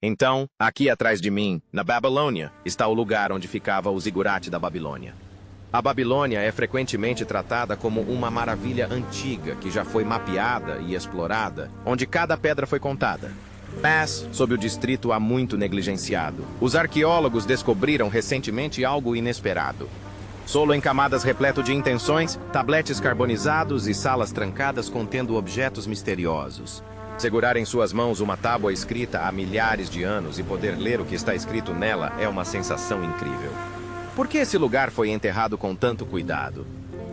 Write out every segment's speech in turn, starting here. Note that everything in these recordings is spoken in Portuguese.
Então, aqui atrás de mim, na Babilônia, está o lugar onde ficava o zigurate da Babilônia. A Babilônia é frequentemente tratada como uma maravilha antiga que já foi mapeada e explorada, onde cada pedra foi contada. Mas, sob o distrito há muito negligenciado, os arqueólogos descobriram recentemente algo inesperado. Solo em camadas repleto de intenções, tabletes carbonizados e salas trancadas contendo objetos misteriosos. Segurar em suas mãos uma tábua escrita há milhares de anos e poder ler o que está escrito nela é uma sensação incrível. Por que esse lugar foi enterrado com tanto cuidado?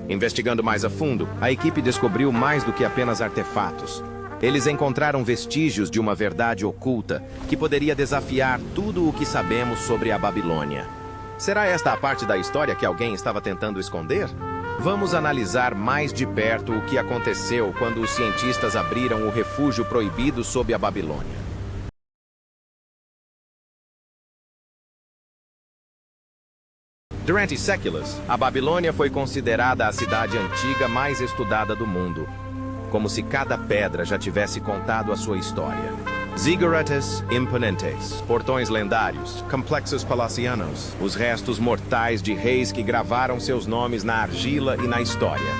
Investigando mais a fundo, a equipe descobriu mais do que apenas artefatos. Eles encontraram vestígios de uma verdade oculta que poderia desafiar tudo o que sabemos sobre a Babilônia. Será esta a parte da história que alguém estava tentando esconder? Vamos analisar mais de perto o que aconteceu quando os cientistas abriram o refúgio proibido sob a Babilônia. Durante séculos, a Babilônia foi considerada a cidade antiga mais estudada do mundo, como se cada pedra já tivesse contado a sua história. Ziggurates imponentes, portões lendários, complexos palacianos, os restos mortais de reis que gravaram seus nomes na argila e na história.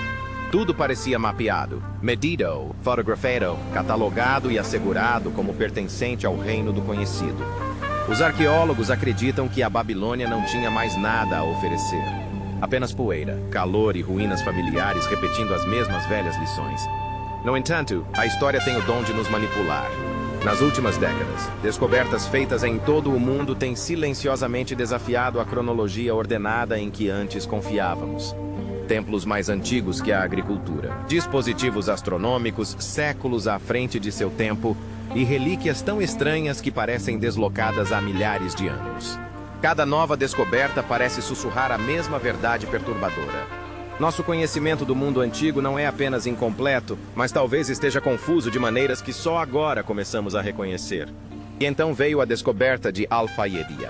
Tudo parecia mapeado, medido, fotografado, catalogado e assegurado como pertencente ao reino do conhecido. Os arqueólogos acreditam que a Babilônia não tinha mais nada a oferecer. Apenas poeira, calor e ruínas familiares repetindo as mesmas velhas lições. No entanto, a história tem o dom de nos manipular. Nas últimas décadas, descobertas feitas em todo o mundo têm silenciosamente desafiado a cronologia ordenada em que antes confiávamos. Templos mais antigos que a agricultura, dispositivos astronômicos séculos à frente de seu tempo e relíquias tão estranhas que parecem deslocadas há milhares de anos. Cada nova descoberta parece sussurrar a mesma verdade perturbadora. Nosso conhecimento do mundo antigo não é apenas incompleto, mas talvez esteja confuso de maneiras que só agora começamos a reconhecer. E então veio a descoberta de Al-Fayedia.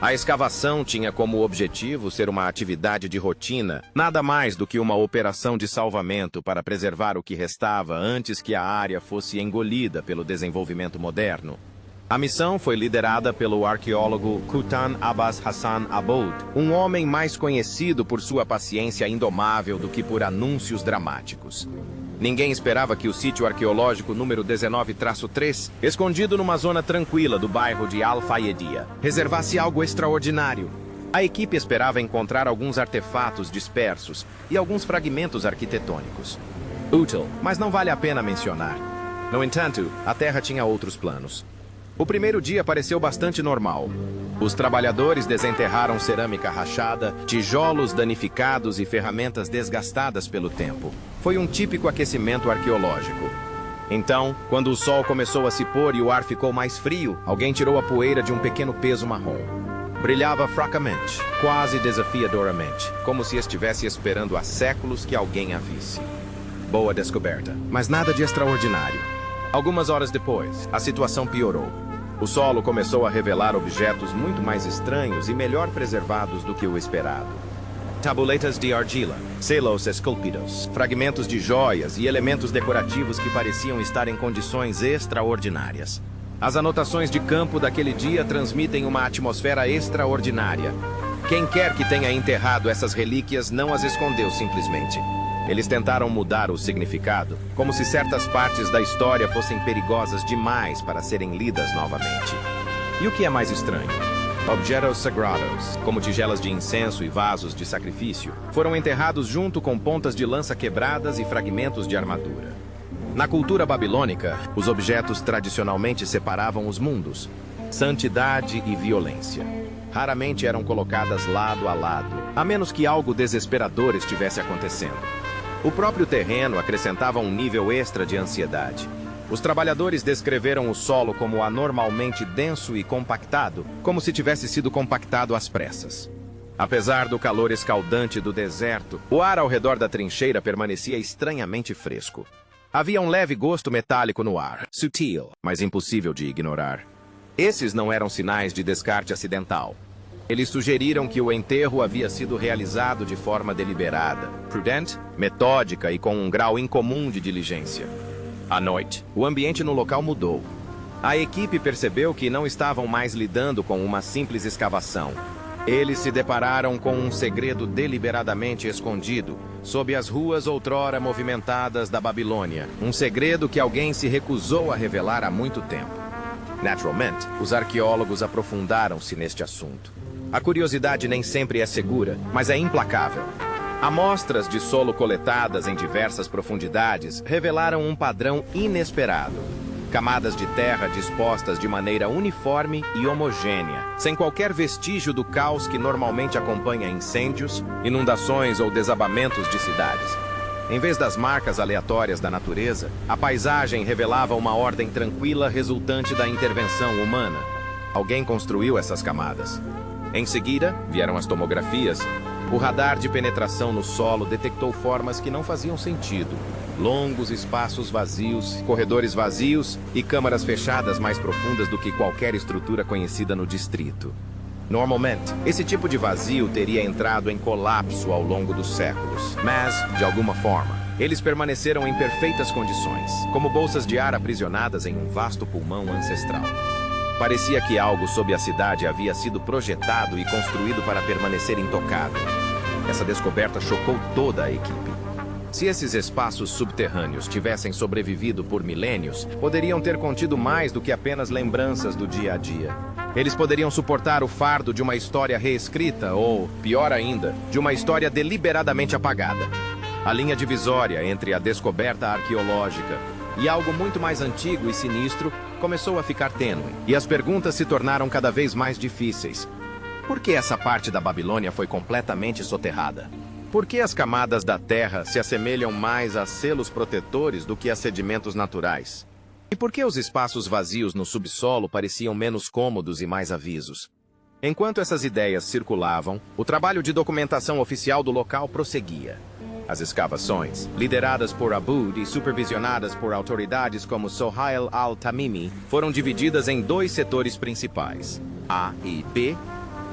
A escavação tinha como objetivo ser uma atividade de rotina, nada mais do que uma operação de salvamento para preservar o que restava antes que a área fosse engolida pelo desenvolvimento moderno. A missão foi liderada pelo arqueólogo Qutb Abbas Hassan Aboud, um homem mais conhecido por sua paciência indomável do que por anúncios dramáticos. Ninguém esperava que o sítio arqueológico número 19-3, escondido numa zona tranquila do bairro de Al-Fayedia, reservasse algo extraordinário. A equipe esperava encontrar alguns artefatos dispersos e alguns fragmentos arquitetônicos. Útil, mas não vale a pena mencionar. No entanto, a Terra tinha outros planos. O primeiro dia pareceu bastante normal. Os trabalhadores desenterraram cerâmica rachada, tijolos danificados e ferramentas desgastadas pelo tempo. Foi um típico aquecimento arqueológico. Então, quando o sol começou a se pôr e o ar ficou mais frio, alguém tirou a poeira de um pequeno peso marrom. Brilhava fracamente, quase desafiadoramente, como se estivesse esperando há séculos que alguém a visse. Boa descoberta, mas nada de extraordinário. Algumas horas depois, a situação piorou. O solo começou a revelar objetos muito mais estranhos e melhor preservados do que o esperado. Tabuletas de argila, selos esculpidos, fragmentos de joias e elementos decorativos que pareciam estar em condições extraordinárias. As anotações de campo daquele dia transmitem uma atmosfera extraordinária. Quem quer que tenha enterrado essas relíquias não as escondeu simplesmente. Eles tentaram mudar o significado, como se certas partes da história fossem perigosas demais para serem lidas novamente. E o que é mais estranho? Objetos sagrados, como tigelas de incenso e vasos de sacrifício, foram enterrados junto com pontas de lança quebradas e fragmentos de armadura. Na cultura babilônica, os objetos tradicionalmente separavam os mundos, santidade e violência. Raramente eram colocadas lado a lado, a menos que algo desesperador estivesse acontecendo. O próprio terreno acrescentava um nível extra de ansiedade. Os trabalhadores descreveram o solo como anormalmente denso e compactado, como se tivesse sido compactado às pressas. Apesar do calor escaldante do deserto, o ar ao redor da trincheira permanecia estranhamente fresco. Havia um leve gosto metálico no ar, sutil, mas impossível de ignorar. Esses não eram sinais de descarte acidental. Eles sugeriram que o enterro havia sido realizado de forma deliberada, prudente, metódica e com um grau incomum de diligência. À noite, o ambiente no local mudou. A equipe percebeu que não estavam mais lidando com uma simples escavação. Eles se depararam com um segredo deliberadamente escondido, sob as ruas outrora movimentadas da Babilônia. Um segredo que alguém se recusou a revelar há muito tempo. Naturalmente, os arqueólogos aprofundaram-se neste assunto. A curiosidade nem sempre é segura, mas é implacável. Amostras de solo coletadas em diversas profundidades revelaram um padrão inesperado. Camadas de terra dispostas de maneira uniforme e homogênea, sem qualquer vestígio do caos que normalmente acompanha incêndios, inundações ou desabamentos de cidades. Em vez das marcas aleatórias da natureza, a paisagem revelava uma ordem tranquila resultante da intervenção humana. Alguém construiu essas camadas. Em seguida, vieram as tomografias. O radar de penetração no solo detectou formas que não faziam sentido. Longos espaços vazios, corredores vazios e câmaras fechadas mais profundas do que qualquer estrutura conhecida no distrito. Normalmente, esse tipo de vazio teria entrado em colapso ao longo dos séculos, mas, de alguma forma, eles permaneceram em perfeitas condições, como bolsas de ar aprisionadas em um vasto pulmão ancestral. Parecia que algo sob a cidade havia sido projetado e construído para permanecer intocado. Essa descoberta chocou toda a equipe. Se esses espaços subterrâneos tivessem sobrevivido por milênios, poderiam ter contido mais do que apenas lembranças do dia a dia. Eles poderiam suportar o fardo de uma história reescrita ou, pior ainda, de uma história deliberadamente apagada. A linha divisória entre a descoberta arqueológica e algo muito mais antigo e sinistro começou a ficar tênue, e as perguntas se tornaram cada vez mais difíceis. Por que essa parte da Babilônia foi completamente soterrada? Por que as camadas da terra se assemelham mais a selos protetores do que a sedimentos naturais? E por que os espaços vazios no subsolo pareciam menos cômodos e mais avisos? Enquanto essas ideias circulavam, o trabalho de documentação oficial do local prosseguia. As escavações, lideradas por Aboud e supervisionadas por autoridades como Sohail al-Tamimi, foram divididas em dois setores principais, A e B.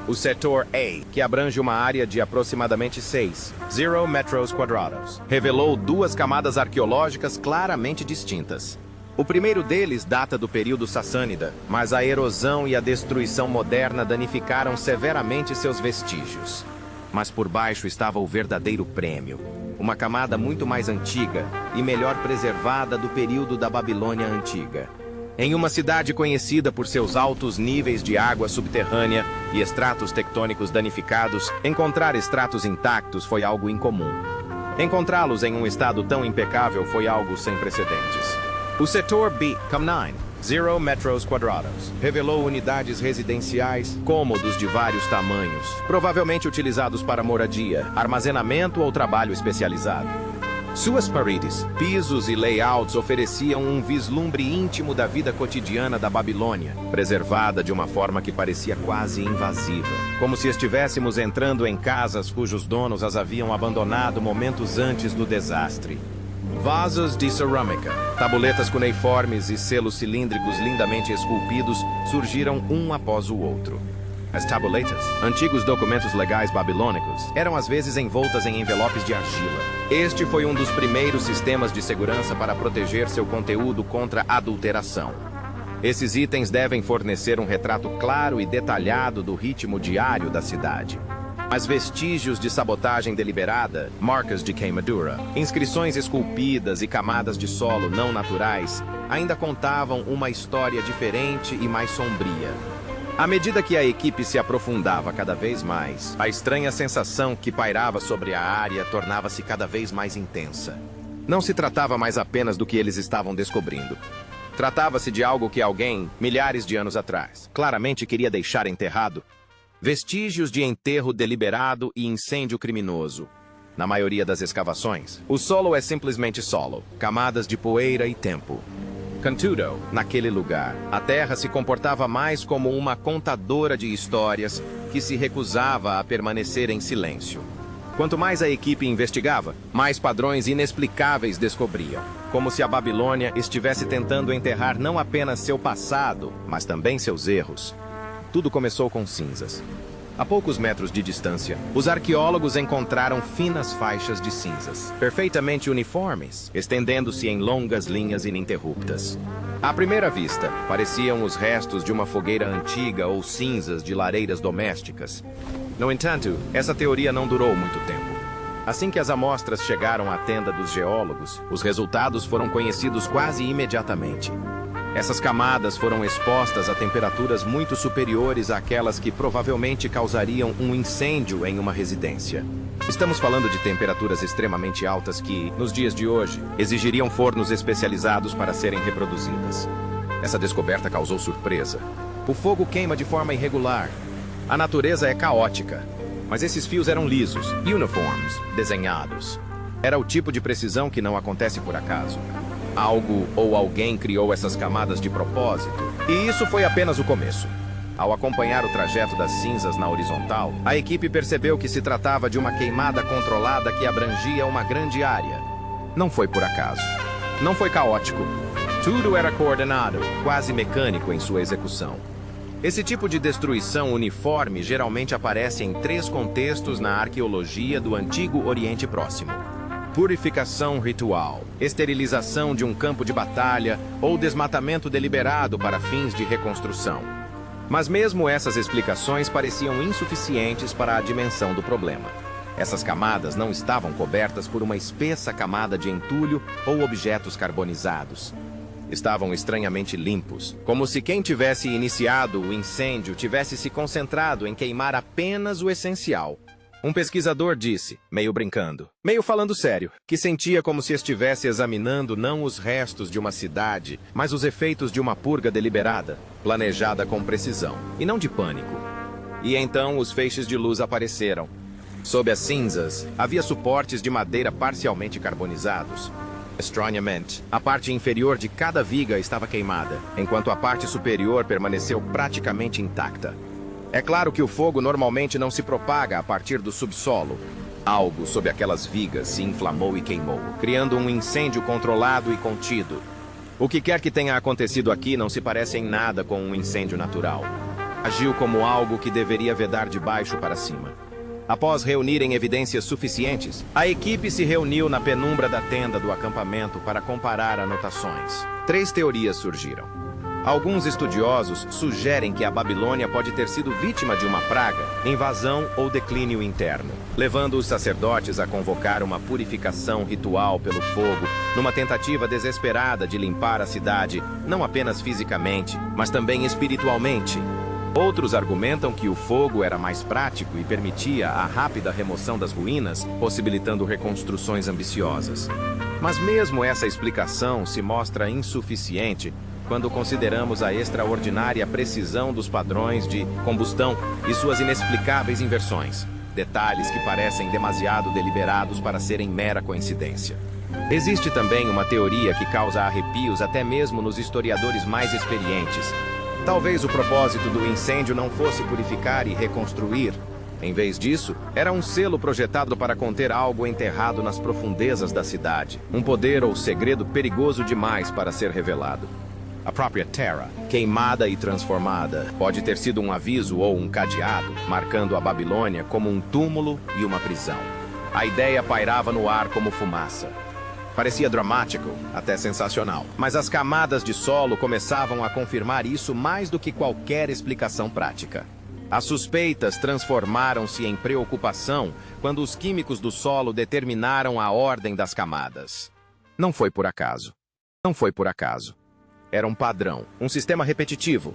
O setor A, que abrange uma área de aproximadamente 0 metros quadrados, revelou duas camadas arqueológicas claramente distintas. O primeiro deles data do período sassânida, mas a erosão e a destruição moderna danificaram severamente seus vestígios. Mas por baixo estava o verdadeiro prêmio, uma camada muito mais antiga e melhor preservada do período da Babilônia Antiga. Em uma cidade conhecida por seus altos níveis de água subterrânea e estratos tectônicos danificados, encontrar estratos intactos foi algo incomum. Encontrá-los em um estado tão impecável foi algo sem precedentes. O setor B, CAM9, 0 metros quadrados, revelou unidades residenciais, cômodos de vários tamanhos, provavelmente utilizados para moradia, armazenamento ou trabalho especializado. Suas paredes, pisos e layouts ofereciam um vislumbre íntimo da vida cotidiana da Babilônia, preservada de uma forma que parecia quase invasiva, como se estivéssemos entrando em casas cujos donos as haviam abandonado momentos antes do desastre. Vasos de cerâmica, tabuletas cuneiformes e selos cilíndricos lindamente esculpidos surgiram um após o outro. As tabuletas, antigos documentos legais babilônicos, eram às vezes envoltas em envelopes de argila. Este foi um dos primeiros sistemas de segurança para proteger seu conteúdo contra adulteração. Esses itens devem fornecer um retrato claro e detalhado do ritmo diário da cidade. Mas vestígios de sabotagem deliberada, marcas de queimadura, inscrições esculpidas e camadas de solo não naturais ainda contavam uma história diferente e mais sombria. À medida que a equipe se aprofundava cada vez mais, a estranha sensação que pairava sobre a área tornava-se cada vez mais intensa. Não se tratava mais apenas do que eles estavam descobrindo. Tratava-se de algo que alguém, milhares de anos atrás, claramente queria deixar enterrado. Vestígios de enterro deliberado e incêndio criminoso. Na maioria das escavações, o solo é simplesmente solo, camadas de poeira e tempo. Contudo, naquele lugar, a terra se comportava mais como uma contadora de histórias que se recusava a permanecer em silêncio. Quanto mais a equipe investigava, mais padrões inexplicáveis descobriam, como se a Babilônia estivesse tentando enterrar não apenas seu passado, mas também seus erros. Tudo começou com cinzas. A poucos metros de distância, os arqueólogos encontraram finas faixas de cinzas, perfeitamente uniformes, estendendo-se em longas linhas ininterruptas. À primeira vista, pareciam os restos de uma fogueira antiga ou cinzas de lareiras domésticas. No entanto, essa teoria não durou muito tempo. Assim que as amostras chegaram à tenda dos geólogos, os resultados foram conhecidos quase imediatamente. Essas camadas foram expostas a temperaturas muito superiores àquelas que provavelmente causariam um incêndio em uma residência. Estamos falando de temperaturas extremamente altas que, nos dias de hoje, exigiriam fornos especializados para serem reproduzidas. Essa descoberta causou surpresa. O fogo queima de forma irregular. A natureza é caótica. Mas esses fios eram lisos, uniformes, desenhados. Era o tipo de precisão que não acontece por acaso. Algo ou alguém criou essas camadas de propósito. E isso foi apenas o começo. Ao acompanhar o trajeto das cinzas na horizontal, a equipe percebeu que se tratava de uma queimada controlada que abrangia uma grande área. Não foi por acaso. Não foi caótico. Tudo era coordenado, quase mecânico em sua execução. Esse tipo de destruição uniforme geralmente aparece em 3 contextos na arqueologia do Antigo Oriente Próximo: purificação ritual, esterilização de um campo de batalha ou desmatamento deliberado para fins de reconstrução. Mas mesmo essas explicações pareciam insuficientes para a dimensão do problema. Essas camadas não estavam cobertas por uma espessa camada de entulho ou objetos carbonizados. Estavam estranhamente limpos, como se quem tivesse iniciado o incêndio tivesse se concentrado em queimar apenas o essencial. Um pesquisador disse, meio brincando, meio falando sério, que sentia como se estivesse examinando não os restos de uma cidade, mas os efeitos de uma purga deliberada, planejada com precisão, e não de pânico. E então os feixes de luz apareceram. Sob as cinzas, havia suportes de madeira parcialmente carbonizados. Estranhamente, a parte inferior de cada viga estava queimada, enquanto a parte superior permaneceu praticamente intacta. É claro que o fogo normalmente não se propaga a partir do subsolo. Algo sob aquelas vigas se inflamou e queimou, criando um incêndio controlado e contido. O que quer que tenha acontecido aqui não se parece em nada com um incêndio natural. Agiu como algo que deveria vedar de baixo para cima. Após reunirem evidências suficientes, a equipe se reuniu na penumbra da tenda do acampamento para comparar anotações. 3 teorias surgiram. Alguns estudiosos sugerem que a Babilônia pode ter sido vítima de uma praga, invasão ou declínio interno, levando os sacerdotes a convocar uma purificação ritual pelo fogo, numa tentativa desesperada de limpar a cidade, não apenas fisicamente, mas também espiritualmente. Outros argumentam que o fogo era mais prático e permitia a rápida remoção das ruínas, possibilitando reconstruções ambiciosas. Mas mesmo essa explicação se mostra insuficiente quando consideramos a extraordinária precisão dos padrões de combustão e suas inexplicáveis inversões, detalhes que parecem demasiado deliberados para serem mera coincidência. Existe também uma teoria que causa arrepios até mesmo nos historiadores mais experientes. Talvez o propósito do incêndio não fosse purificar e reconstruir. Em vez disso, era um selo projetado para conter algo enterrado nas profundezas da cidade, um poder ou segredo perigoso demais para ser revelado. A própria Terra, queimada e transformada, pode ter sido um aviso ou um cadeado, marcando a Babilônia como um túmulo e uma prisão. A ideia pairava no ar como fumaça. Parecia dramático, até sensacional, mas as camadas de solo começavam a confirmar isso mais do que qualquer explicação prática. As suspeitas transformaram-se em preocupação quando os químicos do solo determinaram a ordem das camadas. Não foi por acaso. Não foi por acaso. Era um padrão, um sistema repetitivo.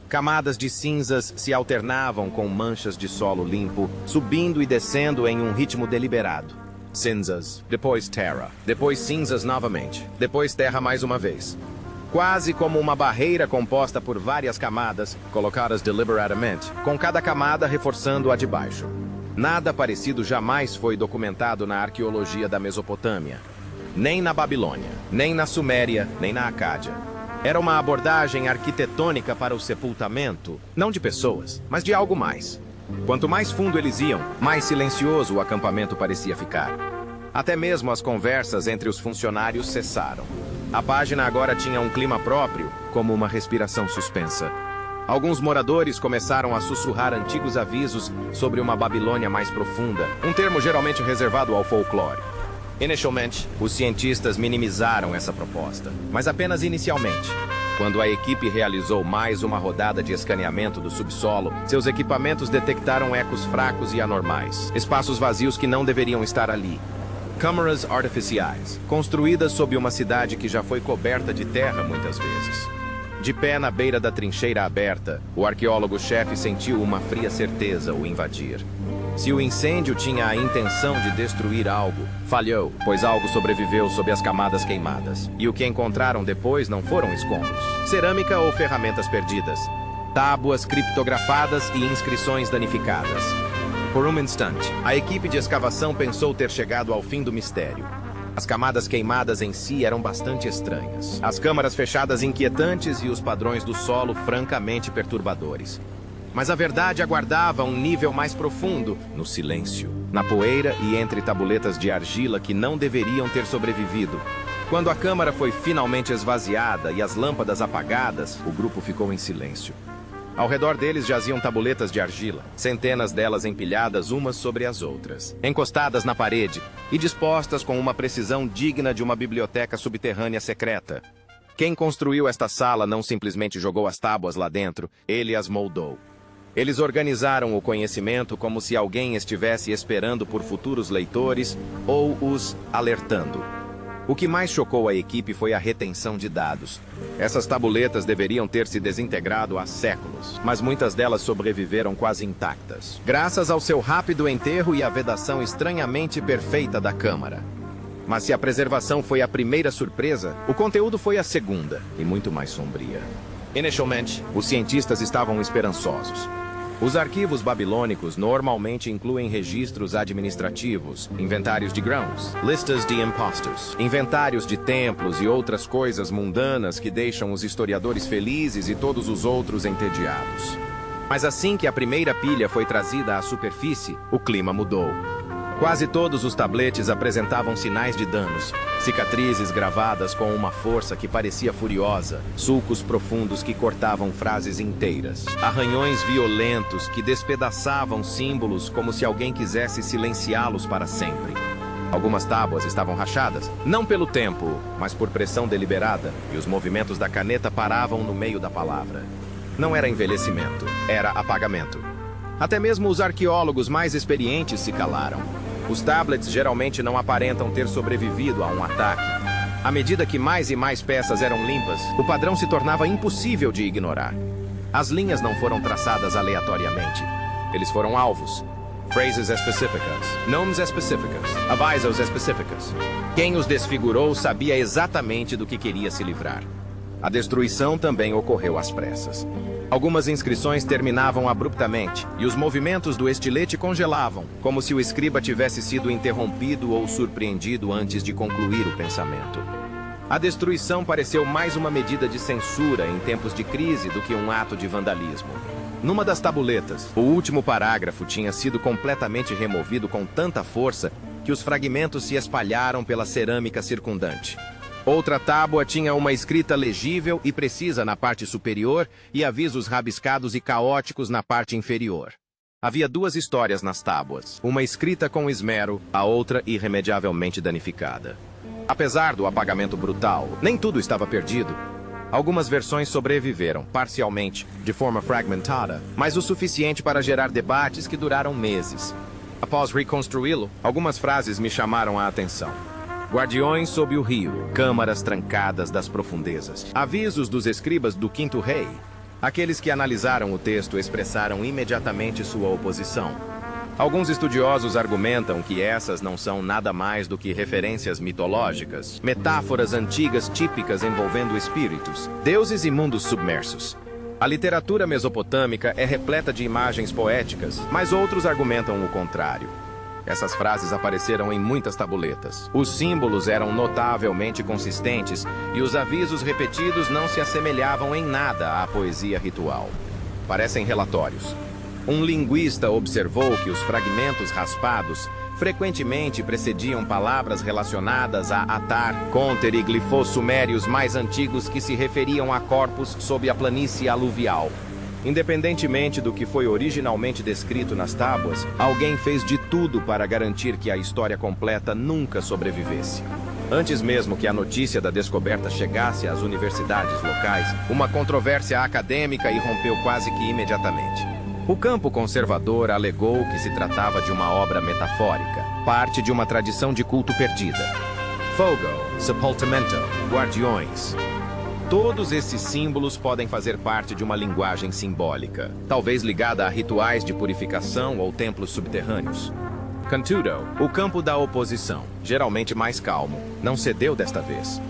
Camadas de cinzas se alternavam com manchas de solo limpo, subindo e descendo em um ritmo deliberado. Cinzas, depois terra, depois cinzas novamente, depois terra mais uma vez. Quase como uma barreira composta por várias camadas, colocadas deliberadamente, com cada camada reforçando a de baixo. Nada parecido jamais foi documentado na arqueologia da Mesopotâmia. Nem na Babilônia, nem na Suméria, nem na Acádia. Era uma abordagem arquitetônica para o sepultamento, não de pessoas, mas de algo mais. Quanto mais fundo eles iam, mais silencioso o acampamento parecia ficar. Até mesmo as conversas entre os funcionários cessaram. A página agora tinha um clima próprio, como uma respiração suspensa. Alguns moradores começaram a sussurrar antigos avisos sobre uma Babilônia mais profunda, um termo geralmente reservado ao folclore. Inicialmente, os cientistas minimizaram essa proposta, mas apenas inicialmente. Quando a equipe realizou mais uma rodada de escaneamento do subsolo, seus equipamentos detectaram ecos fracos e anormais, espaços vazios que não deveriam estar ali. Câmaras artificiais, construídas sob uma cidade que já foi coberta de terra muitas vezes. De pé na beira da trincheira aberta, o arqueólogo-chefe sentiu uma fria certeza o invadir. Se o incêndio tinha a intenção de destruir algo, falhou, pois algo sobreviveu sob as camadas queimadas. E o que encontraram depois não foram escombros, cerâmica ou ferramentas perdidas, tábuas criptografadas e inscrições danificadas. Por um instante, a equipe de escavação pensou ter chegado ao fim do mistério. As camadas queimadas em si eram bastante estranhas, as câmaras fechadas inquietantes e os padrões do solo francamente perturbadores. Mas a verdade aguardava um nível mais profundo, no silêncio, na poeira e entre tabuletas de argila que não deveriam ter sobrevivido. Quando a câmara foi finalmente esvaziada e as lâmpadas apagadas, o grupo ficou em silêncio. Ao redor deles jaziam tabuletas de argila, centenas delas empilhadas umas sobre as outras, encostadas na parede e dispostas com uma precisão digna de uma biblioteca subterrânea secreta. Quem construiu esta sala não simplesmente jogou as tábuas lá dentro, ele as moldou. Eles organizaram o conhecimento como se alguém estivesse esperando por futuros leitores ou os alertando. O que mais chocou a equipe foi a retenção de dados. Essas tabuletas deveriam ter se desintegrado há séculos, mas muitas delas sobreviveram quase intactas, graças ao seu rápido enterro e à vedação estranhamente perfeita da câmara. Mas se a preservação foi a primeira surpresa, o conteúdo foi a segunda, e muito mais sombria. Inicialmente, os cientistas estavam esperançosos. Os arquivos babilônicos normalmente incluem registros administrativos, inventários de grãos, listas de impostos, inventários de templos e outras coisas mundanas que deixam os historiadores felizes e todos os outros entediados. Mas assim que a primeira pilha foi trazida à superfície, o clima mudou. Quase todos os tabletes apresentavam sinais de danos, cicatrizes gravadas com uma força que parecia furiosa, sulcos profundos que cortavam frases inteiras, arranhões violentos que despedaçavam símbolos como se alguém quisesse silenciá-los para sempre. Algumas tábuas estavam rachadas, não pelo tempo, mas por pressão deliberada, e os movimentos da caneta paravam no meio da palavra. Não era envelhecimento, era apagamento. Até mesmo os arqueólogos mais experientes se calaram. Os tablets geralmente não aparentam ter sobrevivido a um ataque. À medida que mais e mais peças eram limpas, o padrão se tornava impossível de ignorar. As linhas não foram traçadas aleatoriamente. Eles foram alvos. Phrases específicas, nomes específicos, avisos específicos. Quem os desfigurou sabia exatamente do que queria se livrar. A destruição também ocorreu às pressas. Algumas inscrições terminavam abruptamente, e os movimentos do estilete congelavam, como se o escriba tivesse sido interrompido ou surpreendido antes de concluir o pensamento. A destruição pareceu mais uma medida de censura em tempos de crise do que um ato de vandalismo. Numa das tabuletas, o último parágrafo tinha sido completamente removido com tanta força que os fragmentos se espalharam pela cerâmica circundante. Outra tábua tinha uma escrita legível e precisa na parte superior e avisos rabiscados e caóticos na parte inferior. Havia duas histórias nas tábuas, uma escrita com esmero, a outra irremediavelmente danificada. Apesar do apagamento brutal, nem tudo estava perdido. Algumas versões sobreviveram, parcialmente, de forma fragmentada, mas o suficiente para gerar debates que duraram meses. Após reconstruí-lo, algumas frases me chamaram a atenção. Guardiões sob o rio, câmaras trancadas das profundezas. Avisos dos escribas do Quinto Rei. Aqueles que analisaram o texto expressaram imediatamente sua oposição. Alguns estudiosos argumentam que essas não são nada mais do que referências mitológicas, metáforas antigas típicas envolvendo espíritos, deuses e mundos submersos. A literatura mesopotâmica é repleta de imagens poéticas, mas outros argumentam o contrário. Essas frases apareceram em muitas tabuletas. Os símbolos eram notavelmente consistentes e os avisos repetidos não se assemelhavam em nada à poesia ritual. Parecem relatórios. Um linguista observou que os fragmentos raspados frequentemente precediam palavras relacionadas a Atar, Conter e glifos sumérios mais antigos que se referiam a corpos sob a planície aluvial. Independentemente do que foi originalmente descrito nas tábuas, alguém fez de tudo para garantir que a história completa nunca sobrevivesse. Antes mesmo que a notícia da descoberta chegasse às universidades locais, uma controvérsia acadêmica irrompeu quase que imediatamente. O campo conservador alegou que se tratava de uma obra metafórica, parte de uma tradição de culto perdida. Fogo, sepultamento, guardiões. Todos esses símbolos podem fazer parte de uma linguagem simbólica, talvez ligada a rituais de purificação ou templos subterrâneos. Cantudo, o campo da oposição, geralmente mais calmo, não cedeu desta vez.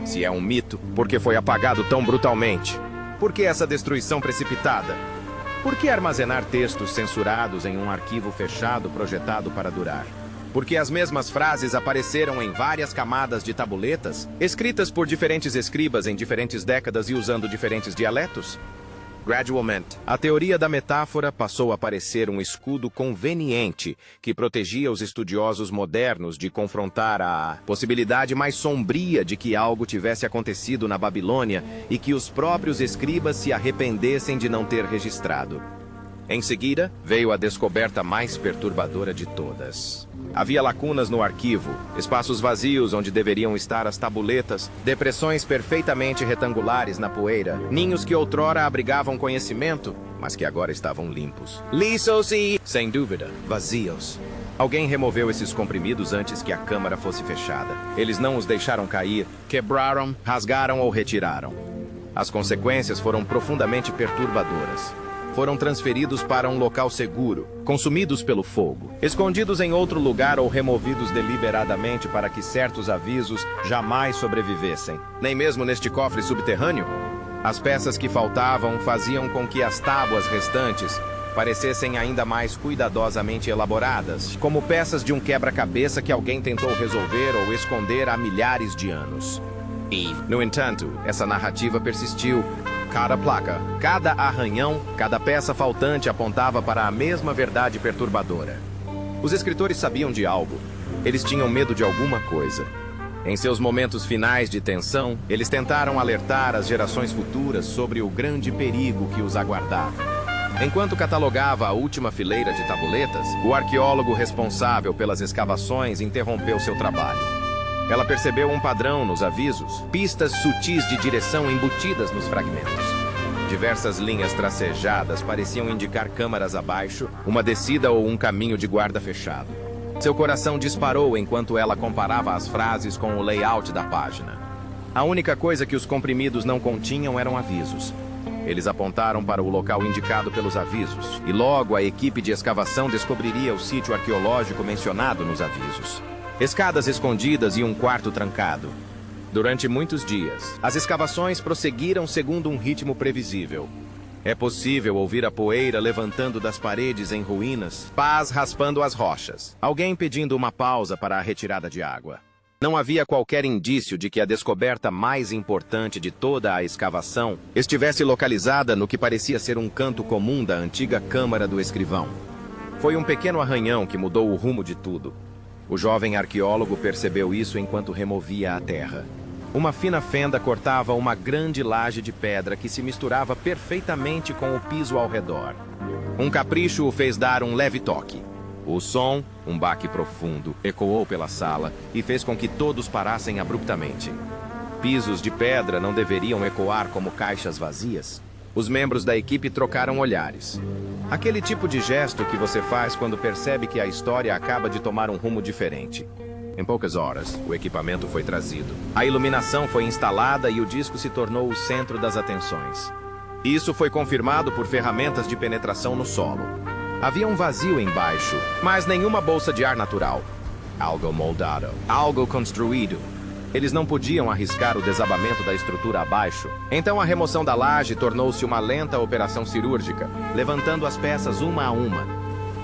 Se é um mito, por que foi apagado tão brutalmente? Por que essa destruição precipitada? Por que armazenar textos censurados em um arquivo fechado projetado para durar? Porque as mesmas frases apareceram em várias camadas de tabuletas, escritas por diferentes escribas em diferentes décadas e usando diferentes dialetos? Gradualmente, a teoria da metáfora passou a parecer um escudo conveniente que protegia os estudiosos modernos de confrontar a possibilidade mais sombria de que algo tivesse acontecido na Babilônia e que os próprios escribas se arrependessem de não ter registrado. Em seguida, veio a descoberta mais perturbadora de todas. Havia lacunas no arquivo, espaços vazios onde deveriam estar as tabuletas, depressões perfeitamente retangulares na poeira, ninhos que outrora abrigavam conhecimento, mas que agora estavam limpos. Lisos e, sem dúvida, vazios. Alguém removeu esses comprimidos antes que a câmara fosse fechada. Eles não os deixaram cair, quebraram, rasgaram ou retiraram. As consequências foram profundamente perturbadoras. Foram transferidos para um local seguro, consumidos pelo fogo, escondidos em outro lugar ou removidos deliberadamente para que certos avisos jamais sobrevivessem. Nem mesmo neste cofre subterrâneo? As peças que faltavam faziam com que as tábuas restantes parecessem ainda mais cuidadosamente elaboradas, como peças de um quebra-cabeça que alguém tentou resolver ou esconder há milhares de anos. E, no entanto, essa narrativa persistiu. Cada placa, cada arranhão, cada peça faltante apontava para a mesma verdade perturbadora. Os escritores sabiam de algo. Eles tinham medo de alguma coisa. Em seus momentos finais de tensão, eles tentaram alertar as gerações futuras sobre o grande perigo que os aguardava. Enquanto catalogava a última fileira de tabuletas, o arqueólogo responsável pelas escavações interrompeu seu trabalho. Ela percebeu um padrão nos avisos, pistas sutis de direção embutidas nos fragmentos. Diversas linhas tracejadas pareciam indicar câmaras abaixo, uma descida ou um caminho de guarda fechado. Seu coração disparou enquanto ela comparava as frases com o layout da página. A única coisa que os comprimidos não continham eram avisos. Eles apontaram para o local indicado pelos avisos, e logo a equipe de escavação descobriria o sítio arqueológico mencionado nos avisos. Escadas escondidas e um quarto trancado. Durante muitos dias, as escavações prosseguiram segundo um ritmo previsível. É possível ouvir a poeira levantando das paredes em ruínas, pás raspando as rochas, alguém pedindo uma pausa para a retirada de água. Não havia qualquer indício de que a descoberta mais importante de toda a escavação estivesse localizada no que parecia ser um canto comum da antiga câmara do escrivão. Foi um pequeno arranhão que mudou o rumo de tudo. O jovem arqueólogo percebeu isso enquanto removia a terra. Uma fina fenda cortava uma grande laje de pedra que se misturava perfeitamente com o piso ao redor. Um capricho o fez dar um leve toque. O som, um baque profundo, ecoou pela sala e fez com que todos parassem abruptamente. Pisos de pedra não deveriam ecoar como caixas vazias? Os membros da equipe trocaram olhares. Aquele tipo de gesto que você faz quando percebe que a história acaba de tomar um rumo diferente. Em poucas horas, o equipamento foi trazido. A iluminação foi instalada e o disco se tornou o centro das atenções. Isso foi confirmado por ferramentas de penetração no solo. Havia um vazio embaixo, mas nenhuma bolsa de ar natural. Algo moldado, algo construído. Eles não podiam arriscar o desabamento da estrutura abaixo. Então a remoção da laje tornou-se uma lenta operação cirúrgica, levantando as peças uma a uma.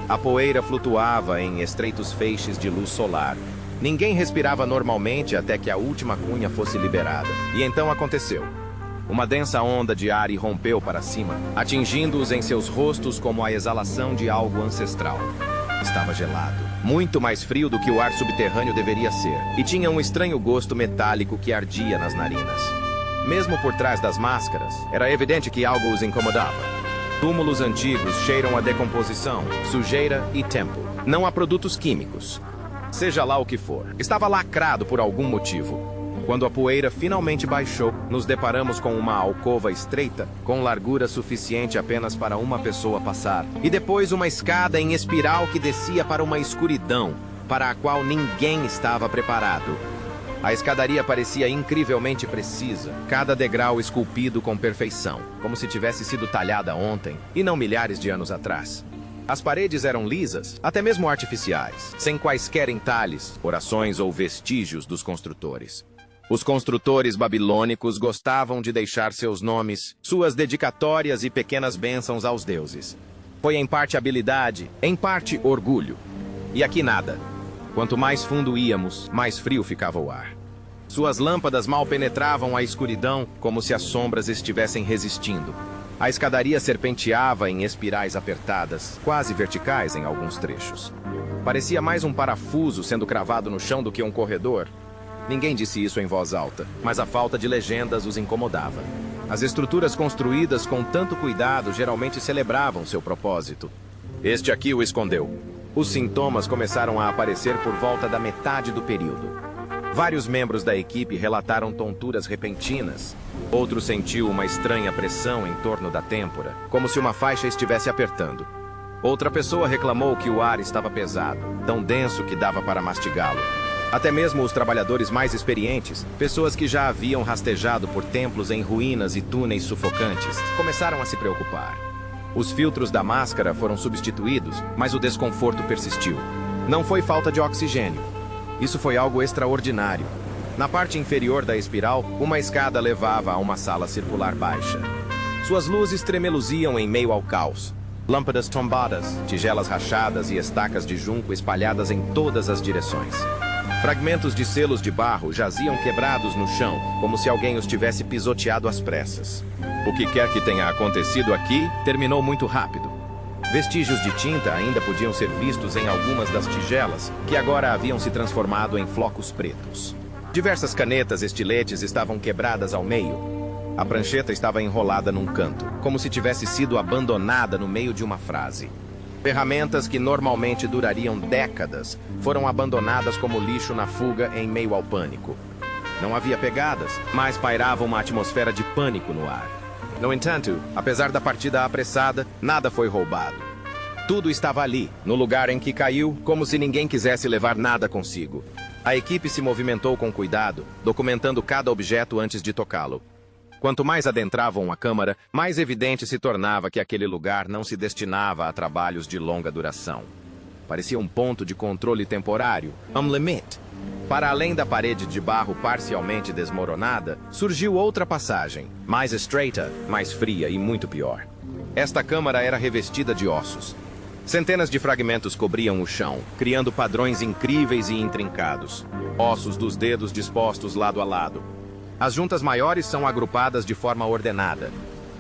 A poeira flutuava em estreitos feixes de luz solar. Ninguém respirava normalmente até que a última cunha fosse liberada. E então aconteceu. Uma densa onda de ar irrompeu para cima, atingindo-os em seus rostos como a exalação de algo ancestral. Estava gelado, muito mais frio do que o ar subterrâneo deveria ser, e tinha um estranho gosto metálico que ardia nas narinas. Mesmo por trás das máscaras, era evidente que algo os incomodava. Túmulos antigos cheiram a decomposição, sujeira e tempo. Não há produtos químicos. Seja lá o que for, estava lacrado por algum motivo. Quando a poeira finalmente baixou, nos deparamos com uma alcova estreita, com largura suficiente apenas para uma pessoa passar. E depois uma escada em espiral que descia para uma escuridão, para a qual ninguém estava preparado. A escadaria parecia incrivelmente precisa, cada degrau esculpido com perfeição, como se tivesse sido talhada ontem, e não milhares de anos atrás. As paredes eram lisas, até mesmo artificiais, sem quaisquer entalhes, orações ou vestígios dos construtores. Os construtores babilônicos gostavam de deixar seus nomes, suas dedicatórias e pequenas bênçãos aos deuses. Foi em parte habilidade, em parte orgulho. E aqui nada. Quanto mais fundo íamos, mais frio ficava o ar. Suas lâmpadas mal penetravam a escuridão, como se as sombras estivessem resistindo. A escadaria serpenteava em espirais apertadas, quase verticais em alguns trechos. Parecia mais um parafuso sendo cravado no chão do que um corredor. Ninguém disse isso em voz alta, mas a falta de legendas os incomodava. As estruturas construídas com tanto cuidado geralmente celebravam seu propósito. Este aqui o escondeu. Os sintomas começaram a aparecer por volta da metade do período. Vários membros da equipe relataram tonturas repentinas. Outro sentiu uma estranha pressão em torno da têmpora, como se uma faixa estivesse apertando. Outra pessoa reclamou que o ar estava pesado, tão denso que dava para mastigá-lo. Até mesmo os trabalhadores mais experientes, pessoas que já haviam rastejado por templos em ruínas e túneis sufocantes, começaram a se preocupar. Os filtros da máscara foram substituídos, mas o desconforto persistiu. Não foi falta de oxigênio. Isso foi algo extraordinário. Na parte inferior da espiral, uma escada levava a uma sala circular baixa. Suas luzes tremeluziam em meio ao caos. Lâmpadas tombadas, tigelas rachadas e estacas de junco espalhadas em todas as direções. Fragmentos de selos de barro jaziam quebrados no chão, como se alguém os tivesse pisoteado às pressas. O que quer que tenha acontecido aqui, terminou muito rápido. Vestígios de tinta ainda podiam ser vistos em algumas das tigelas, que agora haviam se transformado em flocos pretos. Diversas canetas estiletes estavam quebradas ao meio. A prancheta estava enrolada num canto, como se tivesse sido abandonada no meio de uma frase. Ferramentas que normalmente durariam décadas foram abandonadas como lixo na fuga em meio ao pânico. Não havia pegadas, mas pairava uma atmosfera de pânico no ar. No entanto, apesar da partida apressada, nada foi roubado. Tudo estava ali, no lugar em que caiu, como se ninguém quisesse levar nada consigo. A equipe se movimentou com cuidado, documentando cada objeto antes de tocá-lo. Quanto mais adentravam a câmara, mais evidente se tornava que aquele lugar não se destinava a trabalhos de longa duração. Parecia um ponto de controle temporário, limit. Para além da parede de barro parcialmente desmoronada, surgiu outra passagem, mais estreita, mais fria e muito pior. Esta câmara era revestida de ossos. Centenas de fragmentos cobriam o chão, criando padrões incríveis e intrincados. Ossos dos dedos dispostos lado a lado. As juntas maiores são agrupadas de forma ordenada.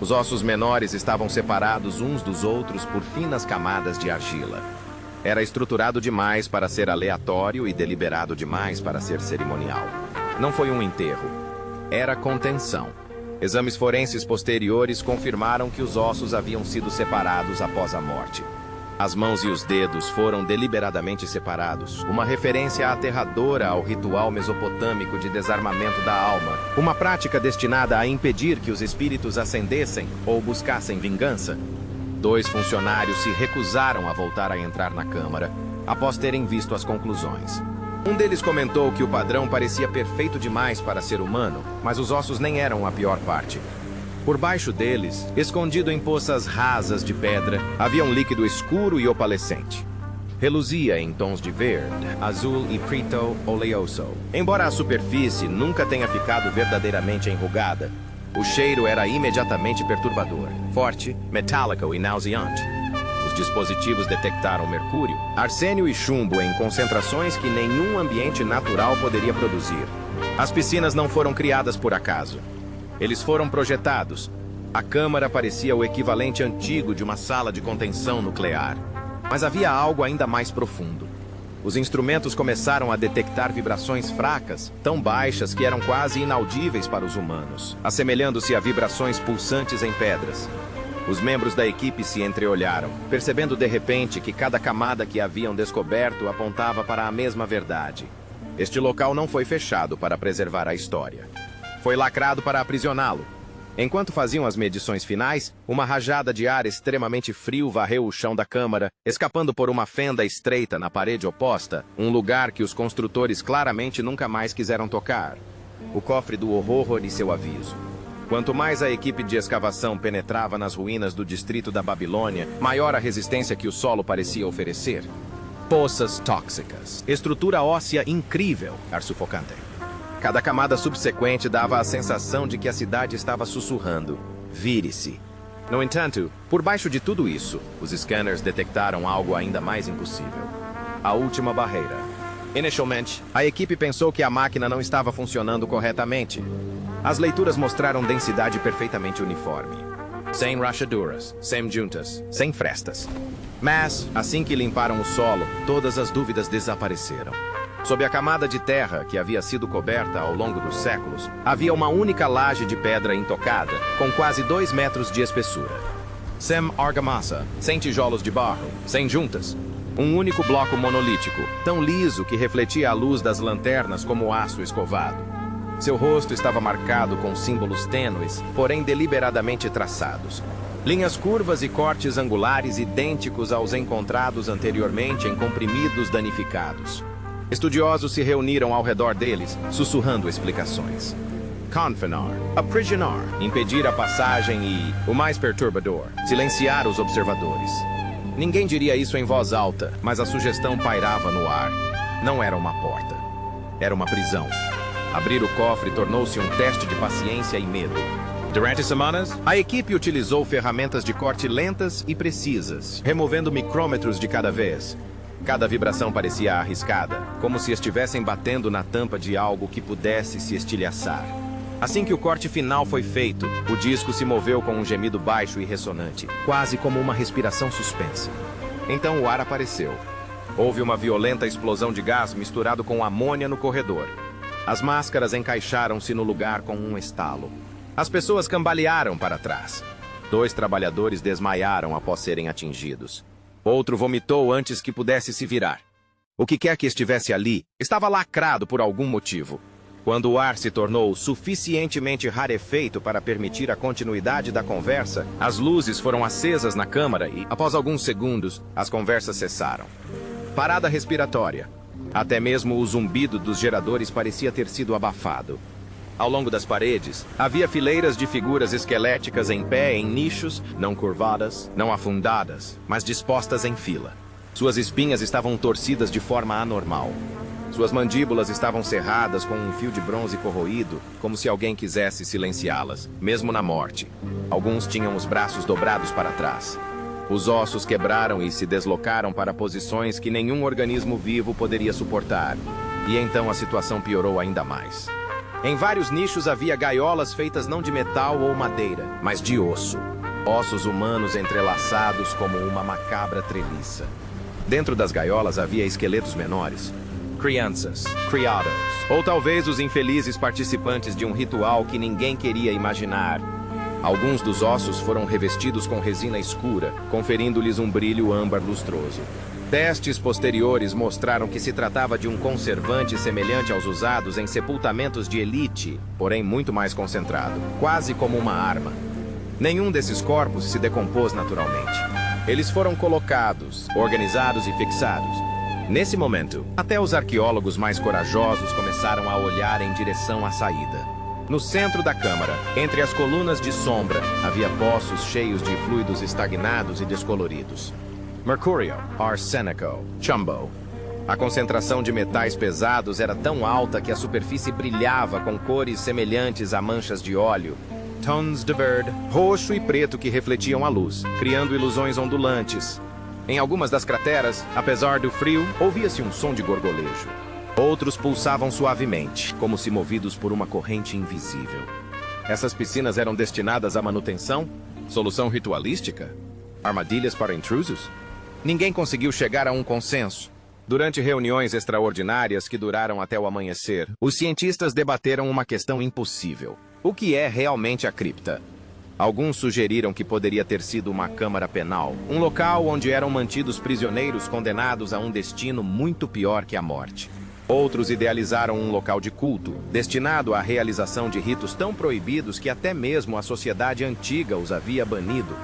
Os ossos menores estavam separados uns dos outros por finas camadas de argila. Era estruturado demais para ser aleatório e deliberado demais para ser cerimonial. Não foi um enterro. Era contenção. Exames forenses posteriores confirmaram que os ossos haviam sido separados após a morte. As mãos e os dedos foram deliberadamente separados, uma referência aterradora ao ritual mesopotâmico de desarmamento da alma, uma prática destinada a impedir que os espíritos ascendessem ou buscassem vingança. 2 funcionários se recusaram a voltar a entrar na câmara, após terem visto as conclusões. Um deles comentou que o padrão parecia perfeito demais para ser humano, mas os ossos nem eram a pior parte. Por baixo deles, escondido em poças rasas de pedra, havia um líquido escuro e opalescente. Reluzia em tons de verde, azul e preto oleoso. Embora a superfície nunca tenha ficado verdadeiramente enrugada, o cheiro era imediatamente perturbador, forte, metálico e nauseante. Os dispositivos detectaram mercúrio, arsênio e chumbo em concentrações que nenhum ambiente natural poderia produzir. As piscinas não foram criadas por acaso. Eles foram projetados. A câmara parecia o equivalente antigo de uma sala de contenção nuclear. Mas havia algo ainda mais profundo. Os instrumentos começaram a detectar vibrações fracas, tão baixas que eram quase inaudíveis para os humanos, assemelhando-se a vibrações pulsantes em pedras. Os membros da equipe se entreolharam, percebendo de repente que cada camada que haviam descoberto apontava para a mesma verdade. Este local não foi fechado para preservar a história. Foi lacrado para aprisioná-lo. Enquanto faziam as medições finais, uma rajada de ar extremamente frio varreu o chão da câmara, escapando por uma fenda estreita na parede oposta, um lugar que os construtores claramente nunca mais quiseram tocar. O cofre do horror e seu aviso. Quanto mais a equipe de escavação penetrava nas ruínas do distrito da Babilônia, maior a resistência que o solo parecia oferecer. Poças tóxicas. Estrutura óssea incrível, ar sufocante. Cada camada subsequente dava a sensação de que a cidade estava sussurrando. Vire-se. No entanto, por baixo de tudo isso, os scanners detectaram algo ainda mais impossível. A última barreira. Inicialmente, a equipe pensou que a máquina não estava funcionando corretamente. As leituras mostraram densidade perfeitamente uniforme. Sem rachaduras, sem juntas, sem frestas. Mas, assim que limparam o solo, todas as dúvidas desapareceram. Sob a camada de terra que havia sido coberta ao longo dos séculos, havia uma única laje de pedra intocada, com quase 2 metros de espessura. Sem argamassa, sem tijolos de barro, sem juntas. Um único bloco monolítico, tão liso que refletia a luz das lanternas como aço escovado. Seu rosto estava marcado com símbolos tênues, porém deliberadamente traçados. Linhas curvas e cortes angulares idênticos aos encontrados anteriormente em comprimidos danificados. Estudiosos se reuniram ao redor deles, sussurrando explicações. Confinar, aprisionar, impedir a passagem e, o mais perturbador, silenciar os observadores. Ninguém diria isso em voz alta, mas a sugestão pairava no ar. Não era uma porta. Era uma prisão. Abrir o cofre tornou-se um teste de paciência e medo. Durante semanas, a equipe utilizou ferramentas de corte lentas e precisas, removendo micrômetros de cada vez. Cada vibração parecia arriscada, como se estivessem batendo na tampa de algo que pudesse se estilhaçar. Assim que o corte final foi feito, o disco se moveu com um gemido baixo e ressonante, quase como uma respiração suspensa. Então o ar apareceu. Houve uma violenta explosão de gás misturado com amônia no corredor. As máscaras encaixaram-se no lugar com um estalo. As pessoas cambalearam para trás. 2 trabalhadores desmaiaram após serem atingidos. Outro vomitou antes que pudesse se virar. O que quer que estivesse ali, estava lacrado por algum motivo. Quando o ar se tornou suficientemente rarefeito para permitir a continuidade da conversa, as luzes foram acesas na câmara e, após alguns segundos, as conversas cessaram. Parada respiratória. Até mesmo o zumbido dos geradores parecia ter sido abafado. Ao longo das paredes, havia fileiras de figuras esqueléticas em pé em nichos, não curvadas, não afundadas, mas dispostas em fila. Suas espinhas estavam torcidas de forma anormal. Suas mandíbulas estavam cerradas com um fio de bronze corroído, como se alguém quisesse silenciá-las, mesmo na morte. Alguns tinham os braços dobrados para trás. Os ossos quebraram e se deslocaram para posições que nenhum organismo vivo poderia suportar. E então a situação piorou ainda mais. Em vários nichos havia gaiolas feitas não de metal ou madeira, mas de osso. Ossos humanos entrelaçados como uma macabra treliça. Dentro das gaiolas havia esqueletos menores. Crianças, criados, ou talvez os infelizes participantes de um ritual que ninguém queria imaginar. Alguns dos ossos foram revestidos com resina escura, conferindo-lhes um brilho âmbar lustroso. Testes posteriores mostraram que se tratava de um conservante semelhante aos usados em sepultamentos de elite, porém muito mais concentrado, quase como uma arma. Nenhum desses corpos se decompôs naturalmente. Eles foram colocados, organizados e fixados. Nesse momento, até os arqueólogos mais corajosos começaram a olhar em direção à saída. No centro da câmara, entre as colunas de sombra, havia poços cheios de fluidos estagnados e descoloridos. Mercúrio, arsênico, chumbo. A concentração de metais pesados era tão alta que a superfície brilhava com cores semelhantes a manchas de óleo. Tons de verde, roxo e preto que refletiam a luz, criando ilusões ondulantes. Em algumas das crateras, apesar do frio, ouvia-se um som de gorgolejo. Outros pulsavam suavemente, como se movidos por uma corrente invisível. Essas piscinas eram destinadas à manutenção? Solução ritualística? Armadilhas para intrusos? Ninguém conseguiu chegar a um consenso. Durante reuniões extraordinárias que duraram até o amanhecer, os cientistas debateram uma questão impossível. O que é realmente a cripta? Alguns sugeriram que poderia ter sido uma câmara penal, um local onde eram mantidos prisioneiros condenados a um destino muito pior que a morte. Outros idealizaram um local de culto, destinado à realização de ritos tão proibidos que até mesmo a sociedade antiga os havia banido.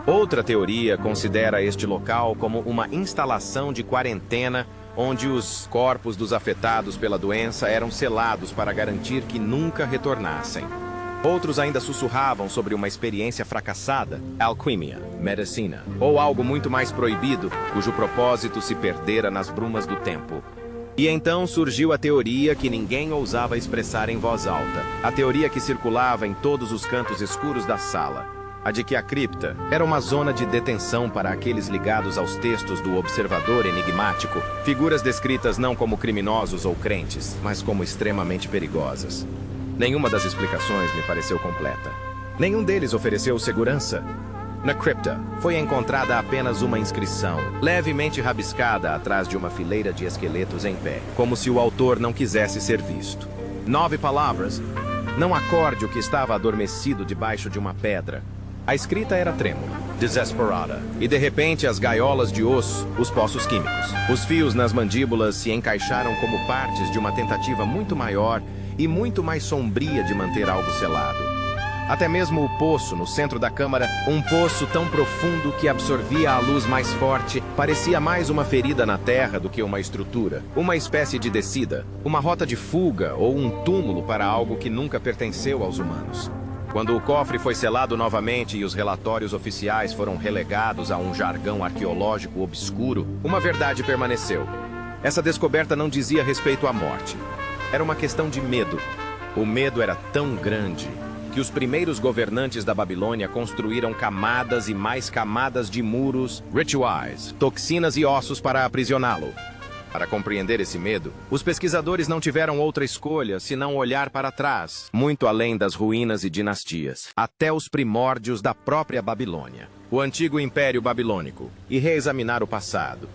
Outra teoria considera este local como uma instalação de quarentena, onde os corpos dos afetados pela doença eram selados para garantir que nunca retornassem. Outros ainda sussurravam sobre uma experiência fracassada, alquimia, medicina, ou algo muito mais proibido, cujo propósito se perdera nas brumas do tempo. E então surgiu a teoria que ninguém ousava expressar em voz alta, a teoria que circulava em todos os cantos escuros da sala, a de que a cripta era uma zona de detenção para aqueles ligados aos textos do observador enigmático, figuras descritas não como criminosos ou crentes, mas como extremamente perigosas. Nenhuma das explicações me pareceu completa. Nenhum deles ofereceu segurança. Na cripta, foi encontrada apenas uma inscrição, levemente rabiscada atrás de uma fileira de esqueletos em pé, como se o autor não quisesse ser visto. 9 palavras: não acorde o que estava adormecido debaixo de uma pedra. A escrita era trêmula, desesperada, e de repente as gaiolas de osso, os poços químicos. Os fios nas mandíbulas se encaixaram como partes de uma tentativa muito maior e muito mais sombria de manter algo selado. Até mesmo o poço no centro da câmara, um poço tão profundo que absorvia a luz mais forte, parecia mais uma ferida na terra do que uma estrutura, uma espécie de descida, uma rota de fuga ou um túmulo para algo que nunca pertenceu aos humanos. Quando o cofre foi selado novamente e os relatórios oficiais foram relegados a um jargão arqueológico obscuro, uma verdade permaneceu. Essa descoberta não dizia respeito à morte. Era uma questão de medo. O medo era tão grande que os primeiros governantes da Babilônia construíram camadas e mais camadas de muros, rituais, toxinas e ossos para aprisioná-lo. Para compreender esse medo, os pesquisadores não tiveram outra escolha senão olhar para trás, muito além das ruínas e dinastias, até os primórdios da própria Babilônia, o antigo Império Babilônico, e reexaminar o passado.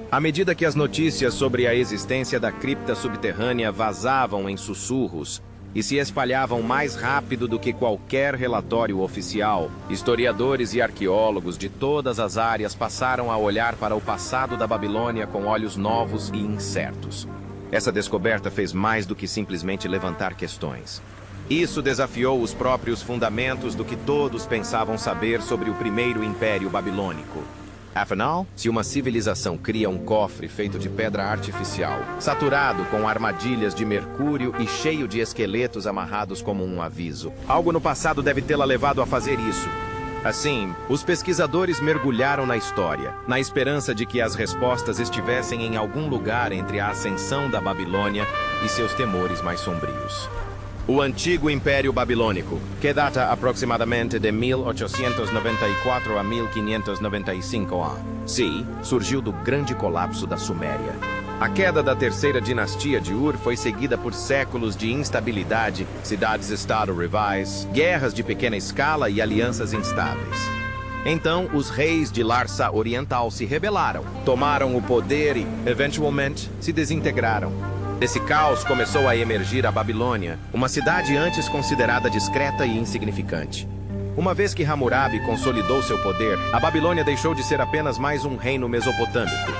À medida que as notícias sobre a existência da cripta subterrânea vazavam em sussurros, e se espalhavam mais rápido do que qualquer relatório oficial, historiadores e arqueólogos de todas as áreas passaram a olhar para o passado da Babilônia com olhos novos e incertos. Essa descoberta fez mais do que simplesmente levantar questões. Isso desafiou os próprios fundamentos do que todos pensavam saber sobre o primeiro Império Babilônico. Afinal, se uma civilização cria um cofre feito de pedra artificial, saturado com armadilhas de mercúrio e cheio de esqueletos amarrados como um aviso, algo no passado deve tê-la levado a fazer isso. Assim, os pesquisadores mergulharam na história, na esperança de que as respostas estivessem em algum lugar entre a ascensão da Babilônia e seus temores mais sombrios. O antigo Império Babilônico, que data aproximadamente de 1894 a 1595 a.C., surgiu do grande colapso da Suméria. A queda da terceira dinastia de Ur foi seguida por séculos de instabilidade, cidades-estado rivais, guerras de pequena escala e alianças instáveis. Então, os reis de Larsa Oriental se rebelaram, tomaram o poder e, eventualmente, se desintegraram. Desse caos começou a emergir a Babilônia, uma cidade antes considerada discreta e insignificante. Uma vez que Hammurabi consolidou seu poder, a Babilônia deixou de ser apenas mais um reino mesopotâmico.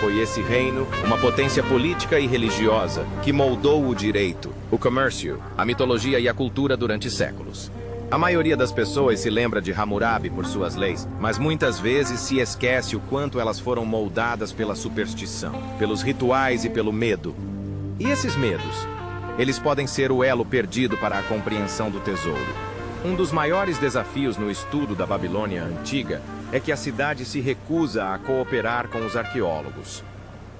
Foi esse reino, uma potência política e religiosa, que moldou o direito, o comércio, a mitologia e a cultura durante séculos. A maioria das pessoas se lembra de Hammurabi por suas leis, mas muitas vezes se esquece o quanto elas foram moldadas pela superstição, pelos rituais e pelo medo. E esses medos? Eles podem ser o elo perdido para a compreensão do tesouro. Um dos maiores desafios no estudo da Babilônia antiga é que a cidade se recusa a cooperar com os arqueólogos.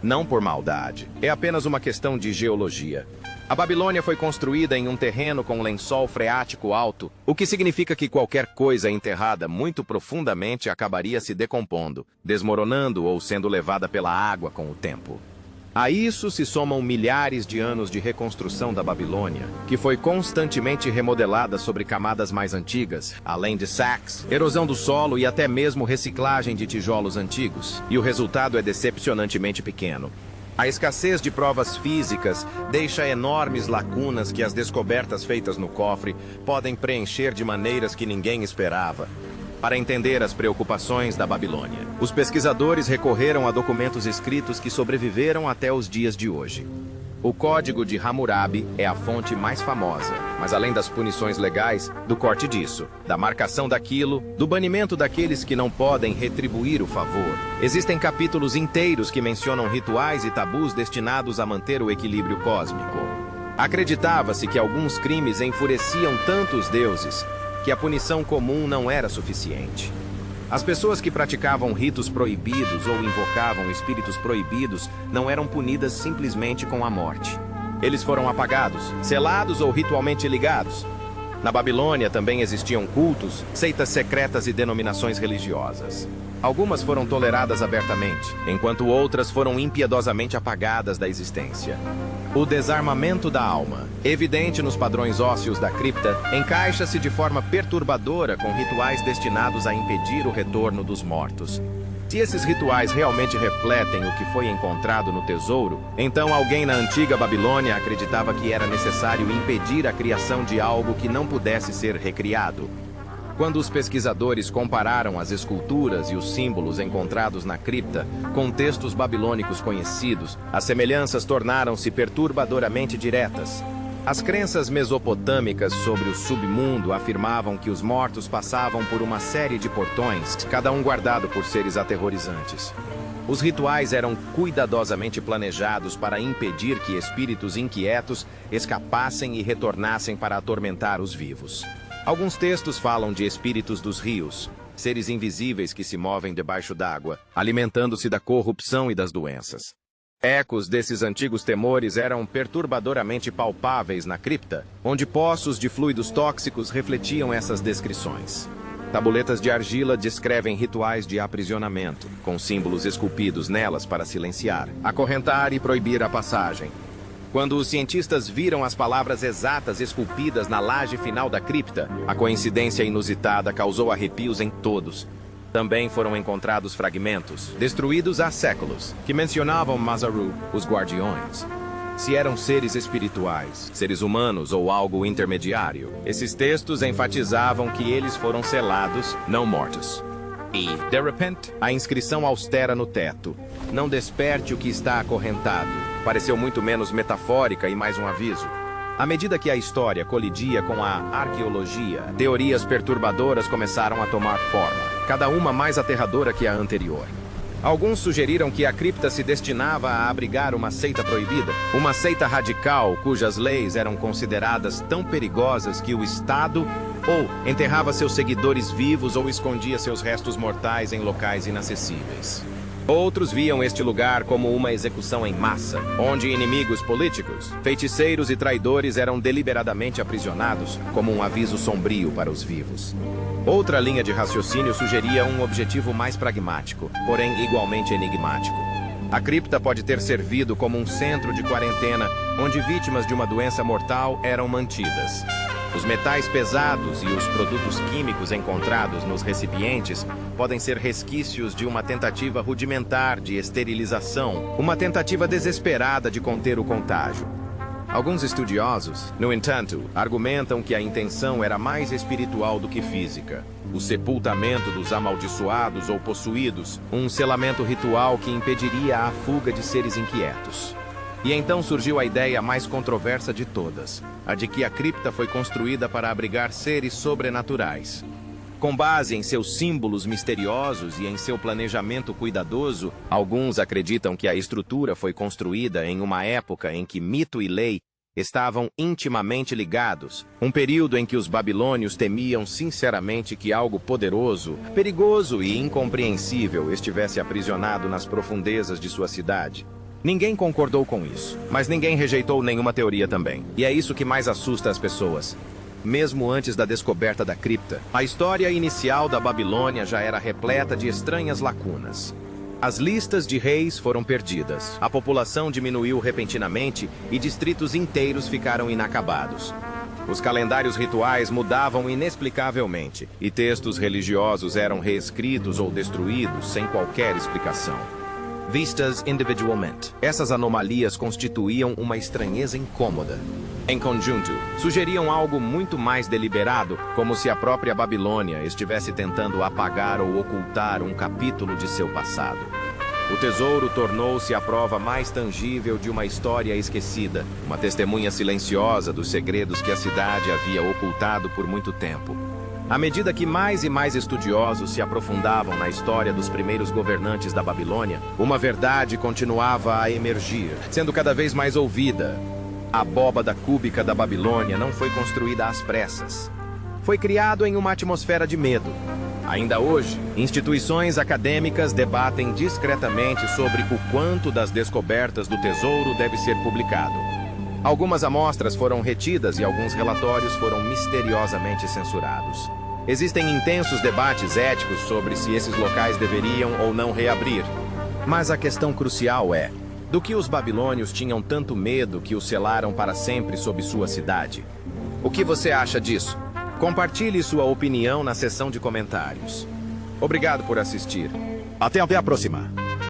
Não por maldade, é apenas uma questão de geologia. A Babilônia foi construída em um terreno com lençol freático alto, o que significa que qualquer coisa enterrada muito profundamente acabaria se decompondo, desmoronando ou sendo levada pela água com o tempo. A isso se somam milhares de anos de reconstrução da Babilônia, que foi constantemente remodelada sobre camadas mais antigas, além de saques, erosão do solo e até mesmo reciclagem de tijolos antigos, e o resultado é decepcionantemente pequeno. A escassez de provas físicas deixa enormes lacunas que as descobertas feitas no cofre podem preencher de maneiras que ninguém esperava. Para entender as preocupações da Babilônia, os pesquisadores recorreram a documentos escritos que sobreviveram até os dias de hoje. O Código de Hammurabi é a fonte mais famosa, mas além das punições legais, do corte disso, da marcação daquilo, do banimento daqueles que não podem retribuir o favor, existem capítulos inteiros que mencionam rituais e tabus destinados a manter o equilíbrio cósmico. Acreditava-se que alguns crimes enfureciam tanto os deuses que a punição comum não era suficiente. As pessoas que praticavam ritos proibidos ou invocavam espíritos proibidos não eram punidas simplesmente com a morte. Eles foram apagados, selados ou ritualmente ligados. Na Babilônia também existiam cultos, seitas secretas e denominações religiosas. Algumas foram toleradas abertamente, enquanto outras foram impiedosamente apagadas da existência. O desarmamento da alma, evidente nos padrões ósseos da cripta, encaixa-se de forma perturbadora com rituais destinados a impedir o retorno dos mortos. Se esses rituais realmente refletem o que foi encontrado no tesouro, então alguém na antiga Babilônia acreditava que era necessário impedir a criação de algo que não pudesse ser recriado. Quando os pesquisadores compararam as esculturas e os símbolos encontrados na cripta com textos babilônicos conhecidos, as semelhanças tornaram-se perturbadoramente diretas. As crenças mesopotâmicas sobre o submundo afirmavam que os mortos passavam por uma série de portões, cada um guardado por seres aterrorizantes. Os rituais eram cuidadosamente planejados para impedir que espíritos inquietos escapassem e retornassem para atormentar os vivos. Alguns textos falam de espíritos dos rios, seres invisíveis que se movem debaixo d'água, alimentando-se da corrupção e das doenças. Ecos desses antigos temores eram perturbadoramente palpáveis na cripta, onde poços de fluidos tóxicos refletiam essas descrições. Tabuletas de argila descrevem rituais de aprisionamento, com símbolos esculpidos nelas para silenciar, acorrentar e proibir a passagem. Quando os cientistas viram as palavras exatas esculpidas na laje final da cripta, a coincidência inusitada causou arrepios em todos. Também foram encontrados fragmentos, destruídos há séculos, que mencionavam Mazaru, os guardiões. Se eram seres espirituais, seres humanos ou algo intermediário, esses textos enfatizavam que eles foram selados, não mortos. E, de repente, a inscrição austera no teto: "Não desperte o que está acorrentado", pareceu muito menos metafórica e mais um aviso. À medida que a história colidia com a arqueologia, teorias perturbadoras começaram a tomar forma, cada uma mais aterradora que a anterior. Alguns sugeriram que a cripta se destinava a abrigar uma seita proibida, uma seita radical cujas leis eram consideradas tão perigosas que o Estado ou enterrava seus seguidores vivos ou escondia seus restos mortais em locais inacessíveis. Outros viam este lugar como uma execução em massa, onde inimigos políticos, feiticeiros e traidores eram deliberadamente aprisionados, como um aviso sombrio para os vivos. Outra linha de raciocínio sugeria um objetivo mais pragmático, porém igualmente enigmático. A cripta pode ter servido como um centro de quarentena, onde vítimas de uma doença mortal eram mantidas. Os metais pesados e os produtos químicos encontrados nos recipientes podem ser resquícios de uma tentativa rudimentar de esterilização, uma tentativa desesperada de conter o contágio. Alguns estudiosos, no entanto, argumentam que a intenção era mais espiritual do que física. O sepultamento dos amaldiçoados ou possuídos, um selamento ritual que impediria a fuga de seres inquietos. E então surgiu a ideia mais controversa de todas, a de que a cripta foi construída para abrigar seres sobrenaturais. Com base em seus símbolos misteriosos e em seu planejamento cuidadoso, alguns acreditam que a estrutura foi construída em uma época em que mito e lei estavam intimamente ligados, um período em que os babilônios temiam sinceramente que algo poderoso, perigoso e incompreensível estivesse aprisionado nas profundezas de sua cidade. Ninguém concordou com isso, mas ninguém rejeitou nenhuma teoria também. E é isso que mais assusta as pessoas. Mesmo antes da descoberta da cripta, a história inicial da Babilônia já era repleta de estranhas lacunas. As listas de reis foram perdidas, a população diminuiu repentinamente e distritos inteiros ficaram inacabados. Os calendários rituais mudavam inexplicavelmente, e textos religiosos eram reescritos ou destruídos sem qualquer explicação. vistas individualmente. Essas anomalias constituíam uma estranheza incômoda. Em conjunto, sugeriam algo muito mais deliberado, como se a própria Babilônia estivesse tentando apagar ou ocultar um capítulo de seu passado. O tesouro tornou-se a prova mais tangível de uma história esquecida, uma testemunha silenciosa dos segredos que a cidade havia ocultado por muito tempo. À medida que mais e mais estudiosos se aprofundavam na história dos primeiros governantes da Babilônia, uma verdade continuava a emergir, sendo cada vez mais ouvida. A abóbada cúbica da Babilônia não foi construída às pressas. Foi criado em uma atmosfera de medo. Ainda hoje, instituições acadêmicas debatem discretamente sobre o quanto das descobertas do tesouro deve ser publicado. Algumas amostras foram retidas e alguns relatórios foram misteriosamente censurados. Existem intensos debates éticos sobre se esses locais deveriam ou não reabrir. Mas a questão crucial é: do que os babilônios tinham tanto medo que os selaram para sempre sob sua cidade? O que você acha disso? Compartilhe sua opinião na seção de comentários. Obrigado por assistir. Até a próxima!